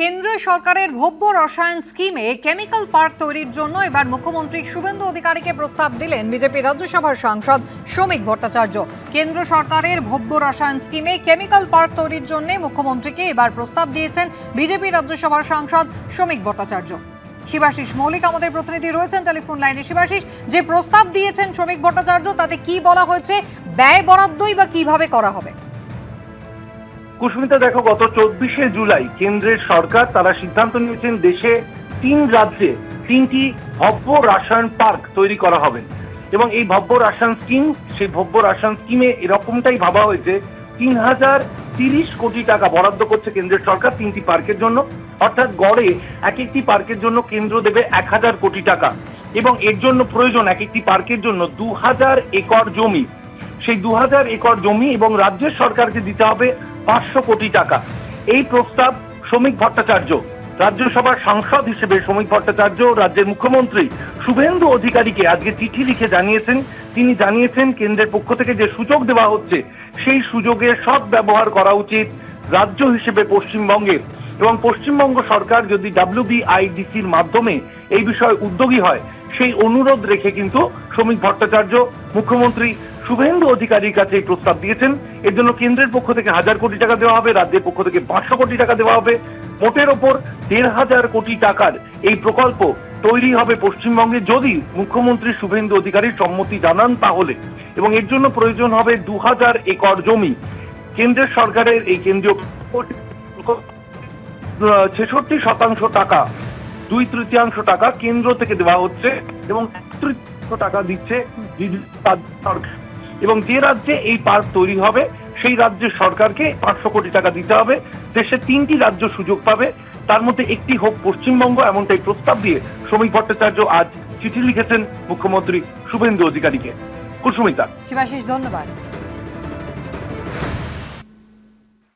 কেন্দ্র সরকারের ভব্য রসায়ন স্কিমে কেমিক্যাল পার্ক তৈরির জন্য এবার মুখ্যমন্ত্রী শুভেন্দু অধিকারীকে প্রস্তাব দিলেন বিজেপি রাজ্যসভার সাংসদ শ্রমিক ভট্টাচার্য। কেন্দ্র সরকারের ভব্য রসায়ন স্কিমে কেমিক্যাল পার্ক তৈরির জন্য মুখ্যমন্ত্রীকে এবার প্রস্তাব দিয়েছেন বিজেপি রাজ্যসভার সাংসদ শ্রমিক ভট্টাচার্য। শিবাশিস মৌলিক আমাদের প্রতিনিধি রয়েছেন টেলিফোন লাইনে। শিবাশিস, যে প্রস্তাব দিয়েছেন শ্রমিক ভট্টাচার্য তাতে কি বলা হয়েছে, ব্যয় বরাদ্দই বা কিভাবে করা হবে? কুসুমিতা, দেখো, গত 24শে জুলাই কেন্দ্রের সরকার তারা সিদ্ধান্ত নিয়েছেন দেশে 3 রাজ্যে 3টি ভব্য রসায়ন পার্ক তৈরি করা হবে এবং এই ভব্য রসায়ন স্কিম, সেই ভব্য রসায়ন স্কিমে এরকমটাই ভাবা হয়েছে 3030 কোটি টাকা বরাদ্দ করছে কেন্দ্রের সরকার 3টি পার্কের জন্য। অর্থাৎ গড়ে এক একটি পার্কের জন্য কেন্দ্র দেবে 1000 কোটি টাকা এবং এর জন্য প্রয়োজন এক একটি পার্কের জন্য 2000 একর জমি। সেই 2000 একর জমি এবং রাজ্যের সরকারকে দিতে হবে 500 কোটি টাকা। এই প্রস্তাব শ্রমিক ভট্টাচার্য, রাজ্যসভার সাংসদ হিসেবে শ্রমিক ভট্টাচার্য রাজ্যের মুখ্যমন্ত্রী শুভেন্দু অধিকারীকে আজকে চিঠি লিখে জানিয়েছেন। তিনি জানিয়েছেন কেন্দ্রের পক্ষ থেকে যে সুযোগ দেওয়া হচ্ছে সেই সুযোগের সৎ ব্যবহার করা উচিত রাজ্য হিসেবে পশ্চিমবঙ্গের, এবং পশ্চিমবঙ্গ সরকার যদি WBIDCর মাধ্যমে এই বিষয়ে উদ্যোগী হয় সেই অনুরোধ রেখে কিন্তু শ্রমিক ভট্টাচার্য মুখ্যমন্ত্রী শুভেন্দু অধিকারীর কাছে এই প্রস্তাব দিয়েছেন। এর জন্য কেন্দ্রের পক্ষ থেকে 1000 কোটি টাকা দেওয়া হবে, রাজ্যের পক্ষ থেকে 500 কোটি টাকা দেওয়া হবে। মোটের ওপর 1500 কোটি টাকার এই প্রকল্প তৈরি হবে পশ্চিমবঙ্গে যদি মুখ্যমন্ত্রী শুভেন্দু অধিকারী সম্মতি জানান তাহলে, এবং এর জন্য প্রয়োজন হবে 2000 একর জমি। কেন্দ্রের সরকারের এই কেন্দ্রীয় 66% টাকা, 2/3 টাকা কেন্দ্র থেকে দেওয়া হচ্ছে এবং 1/3 টাকা দিচ্ছে সরকার। এবং যে রাজ্যে এই পার্ক তৈরি হবে সেই রাজ্যের সরকারকে 500 কোটি টাকা দিতে হবে। দেশে 3টি রাজ্য সুযোগ পাবে, তার মধ্যে একটি হোক পশ্চিমবঙ্গ, এমনটাই প্রস্তাব দিয়ে শ্রমিক ভট্টাচার্য আজ চিঠি লিখেছেন মুখ্যমন্ত্রী শুভেন্দু অধিকারীকে। কুসুমিতা। শিবাশিস, ধন্যবাদ।